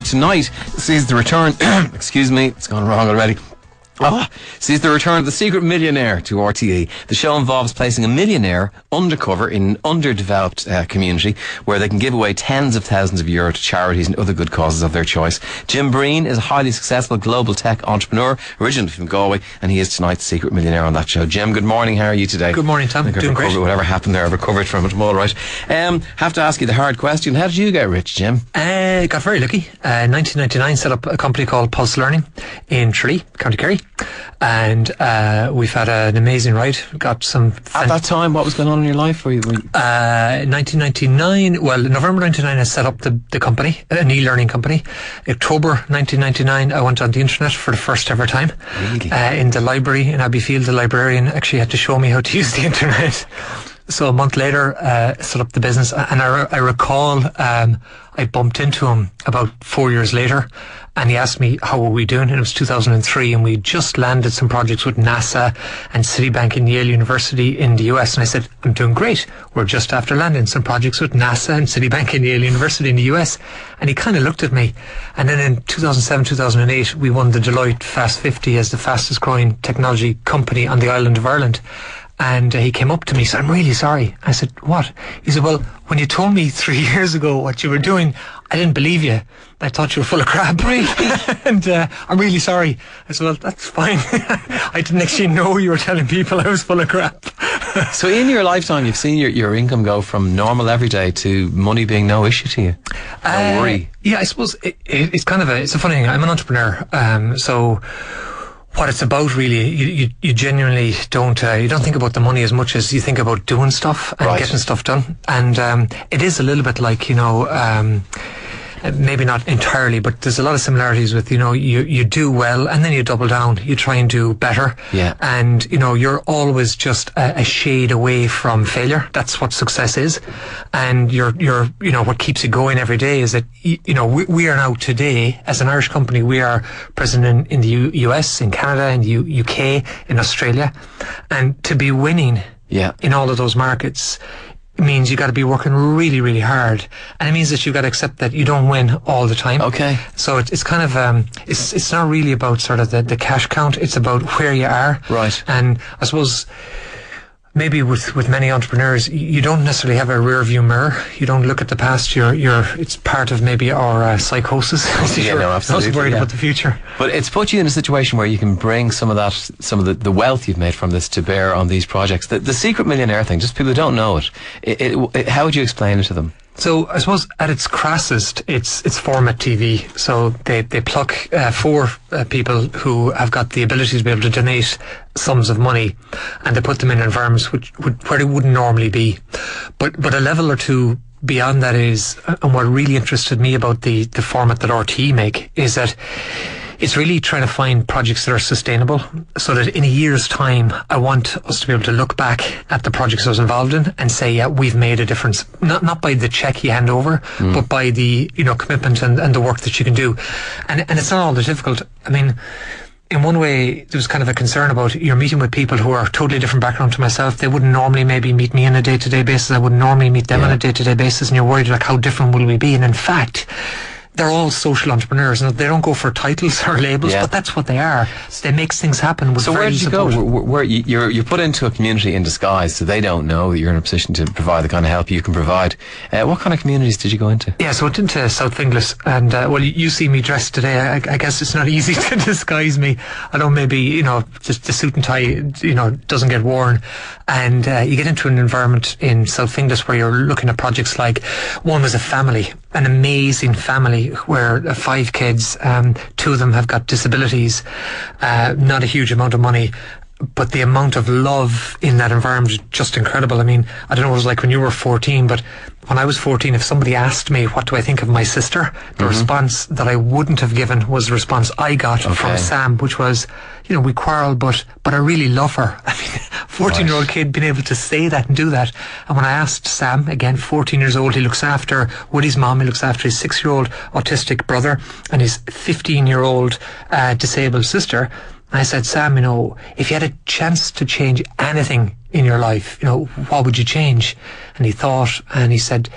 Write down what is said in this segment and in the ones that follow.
tonight sees the return, excuse me, it's gone wrong already. Sees the return of The Secret Millionaire to RTE. The show involves placing a millionaire undercover in an underdeveloped community where they can give away tens of thousands of euro to charities and other good causes of their choice. Jim Breen is a highly successful global tech entrepreneur, originally from Galway, and he is tonight's Secret Millionaire on that show. Jim, good morning. How are you today? Good morning, Tom. Doing great. Whatever happened there, I've recovered from it. I'm all right. Have to ask you the hard question. How did you get rich, Jim? Got very lucky. 1999, set up a company called Pulse Learning in Tralee, County Kerry. And we've had an amazing ride. Got some. At that time, what was going on in your life? 1999. Well, November 1999, I set up the company, an e-learning company. October 1999, I went on the internet for the first ever time. Really? In the library in Abbeyfield, the librarian actually had to show me how to use the internet. So a month later, set up the business, and I recall I bumped into him about 4 years later, and he asked me how were we doing, and it was 2003, and we just landed some projects with NASA and Citibank and Yale University in the US, and I said, I'm doing great. We're just after landing some projects with NASA and Citibank and Yale University in the US, and he kind of looked at me, and then in 2007, 2008, we won the Deloitte Fast 50 as the fastest growing technology company on the island of Ireland. And he came up to me, said, I'm really sorry. I said, what? He said, well, when you told me 3 years ago what you were doing, I didn't believe you. I thought you were full of crap. Really? And I'm really sorry. I said, well, that's fine. I didn't actually know you were telling people I was full of crap. So in your lifetime, you've seen your income go from normal everyday to money being no issue to you? No worry? Yeah, I suppose it's kind of it's a funny thing. I'm an entrepreneur. So what it's about really, you genuinely don't you don't think about the money as much as you think about doing stuff and getting stuff done. And it is a little bit like, maybe not entirely, but there's a lot of similarities with, you do well and then you double down, you try and do better. Yeah. And, you're always just a shade away from failure. That's what success is. And you're what keeps you going every day is that, we are now today, as an Irish company, we are present in the US, in Canada, in the UK, in Australia. And to be winning in all of those markets means you got to be working really, really hard, and it means that you got to accept that you don't win all the time. Okay. So it's kind of it's not really about sort of the cash count. It's about where you are. Right. And I suppose maybe with many entrepreneurs, you don't necessarily have a rear view mirror. You don't look at the past. It's part of maybe our psychosis. Yeah, no, absolutely. Not worried about the future. But it's put you in a situation where you can bring some of the wealth you've made from this to bear on these projects. The Secret Millionaire thing, just people who don't know it, how would you explain it to them? So I suppose at its crassest, it's format TV. So they pluck four people who have got the ability to be able to donate sums of money, and they put them in environments where they wouldn't normally be. But a level or two beyond that is, and what really interested me about the format that RTE make, is that it's really trying to find projects that are sustainable, so that in a year's time, I want us to be able to look back at the projects I was involved in and say, yeah, we've made a difference. Not by the check you hand over, but by the commitment and the work that you can do. And it's not all that difficult. I mean, in one way, there was kind of a concern about you're meeting with people who are totally different background to myself. They wouldn't normally maybe meet me on a day-to-day basis. I wouldn't normally meet them on a day-to-day basis, and you're worried like, how different will we be? And in fact, they're all social entrepreneurs. They don't go for titles or labels, but that's what they are. They make things happen with where did you go? Where you're put into a community in disguise, so they don't know that you're in a position to provide the kind of help you can provide. What kind of communities did you go into? Yeah, so I went into South Finglas, and well, you see me dressed today. I guess it's not easy to disguise me. I know maybe just the suit and tie doesn't get worn, and you get into an environment in South Finglas where you're looking at projects like one was a family, an amazing family where 5 kids, 2 of them have got disabilities, not a huge amount of money, but the amount of love in that environment is just incredible. I mean, I don't know what it was like when you were 14, but when I was 14, if somebody asked me what do I think of my sister, the response that I wouldn't have given was the response I got from Sam, which was, we quarrel, but I really love her. I mean, 14-year-old kid being able to say that and do that. And when I asked Sam, again, 14 years old, he looks after Woody's mom, he looks after his 6-year-old autistic brother and his 15-year-old disabled sister. I said, Sam, if you had a chance to change anything in your life, what would you change? And he thought, and he said,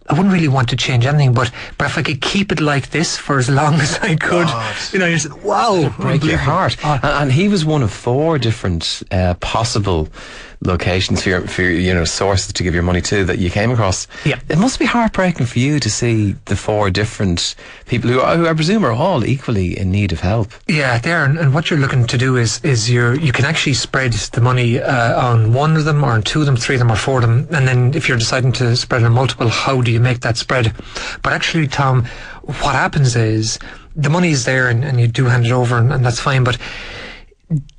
I wouldn't really want to change anything, but if I could keep it like this for as long as I could, you know, you said, wow, break your heart. And he was one of 4 different possible locations for your, you know, sources to give your money to that you came across. Yeah. It must be heartbreaking for you to see the 4 different people who I presume are all equally in need of help. Yeah, they are. And what you're looking to do is you can actually spread the money on one of them, or on 2 of them, 3 of them, or 4 of them. And then if you're deciding to spread on multiple, how do you make that spread? But actually, Tom, what happens is the money is there and you do hand it over, and that's fine. But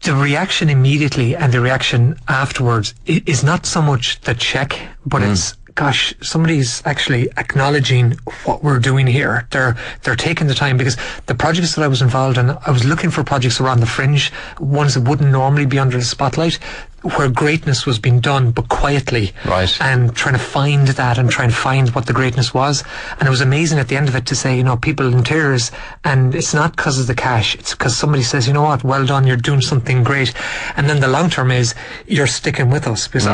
the reaction immediately and the reaction afterwards is not so much the check, but it's, gosh, somebody's actually acknowledging what we're doing here. They're taking the time, because the projects that I was involved in, I was looking for projects around the fringe, ones that wouldn't normally be under the spotlight, where greatness was being done but quietly, right, and trying to find that and trying to find what the greatness was. And it was amazing at the end of it to say, you know, people in tears, and it's not because of the cash, it's because somebody says, you know what, well done, you're doing something great. And then the long term is you're sticking with us, because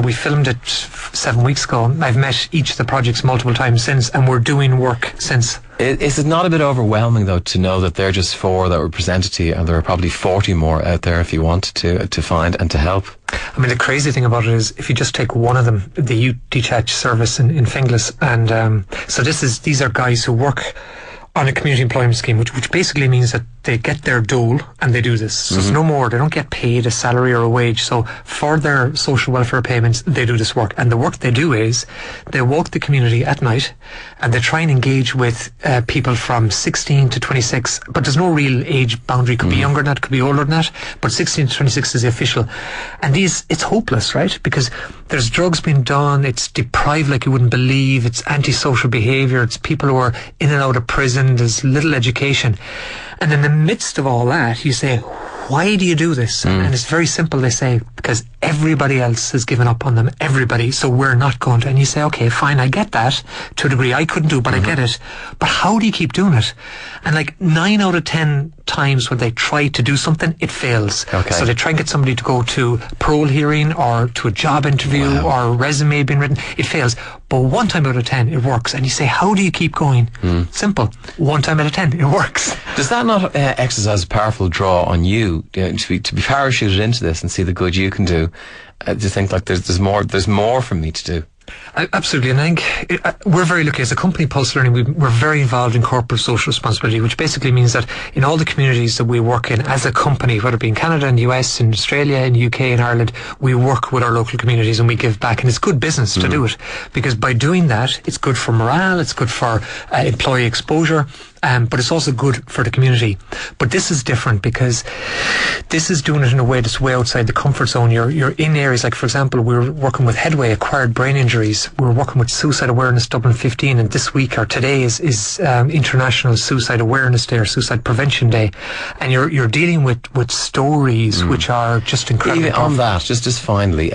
we filmed it 7 weeks ago. I've met each of the projects multiple times since, and we're doing work since. Is it not a bit overwhelming, though, to know that they're just 4 that were presented to you, and there are probably 40 more out there if you wanted to find and to help? I mean, the crazy thing about it is, if you just take one of them, the Detached Service in Finglas, and so these are guys who work on a community employment scheme, which basically means that they get their dole and they do this. So it's no more. They don't get paid a salary or a wage. So for their social welfare payments, they do this work. And the work they do is they walk the community at night, and they try and engage with people from 16 to 26. But there's no real age boundary. Could be younger than that, could be older than that. But 16 to 26 is the official. And it's hopeless, right? Because there's drugs being done. It's deprived like you wouldn't believe. It's antisocial behaviour. It's people who are in and out of prison. There's little education. And in the midst of all that, you say, why do you do this? And it's very simple. They say, because everybody else has given up on them. Everybody. So we're not going to. And you say, okay, fine, I get that to a degree. I couldn't do, but I get it. But how do you keep doing it? And like 9 out of 10 times when they try to do something, it fails. Okay. So they try and get somebody to go to a parole hearing or to a job interview or a resume being written. It fails. But 1 time out of 10, it works. And you say, how do you keep going? Simple. 1 time out of 10, it works. Does that not exercise a powerful draw on you, to be parachuted into this and see the good you can do? Do you think like there's more for me to do? Absolutely, and I think we're very lucky as a company, Pulse Learning. We're very involved in corporate social responsibility, which basically means that in all the communities that we work in as a company, whether it be in Canada, in the US, in Australia, in the UK, in Ireland, we work with our local communities and we give back, and it's good business to do it, because by doing that, it's good for morale, it's good for employee exposure, but it's also good for the community. But this is different, because this is doing it in a way that's way outside the comfort zone. You're in areas like, for example, we're working with Headway, acquired brain injuries. We're working with Suicide Awareness Dublin 15, and this week or today is International Suicide Awareness Day or Suicide Prevention Day, and you're dealing with stories which are just incredible. Even on that, just finally,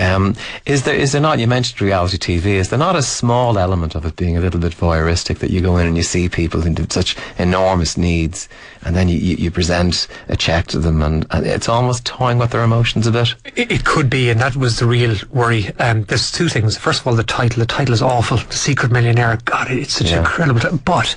is there not? You mentioned reality TV. Is there not a small element of it being a little bit voyeuristic, that you go in and you see people in such enormous needs, and then you present a check to them, and it's almost toying with their emotions a bit? It could be, and that was the real worry. There's 2 things. First of all, the title is awful. The Secret Millionaire. God, it's such an incredible title. But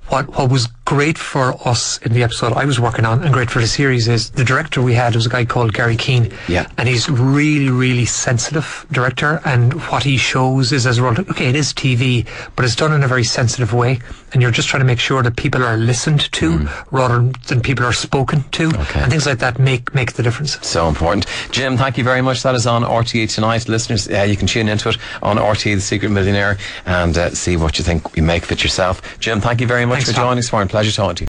what was great for us in the episode I was working on, and great for the series, is the director we had was a guy called Gary Keane. Yeah. And he's really, really sensitive director, and what he shows is, as a result, okay, it is TV, but it's done in a very sensitive way, and you're just trying to make sure that people are listened to rather than people are spoken to, and things like that make the difference. So important. Jim, thank you very much. That is on RTE tonight. Listeners, you can tune into it on RTE, The Secret Millionaire, and see what you think you make of it yourself. Jim, thank you very much for joining us. Pleasure talking to you.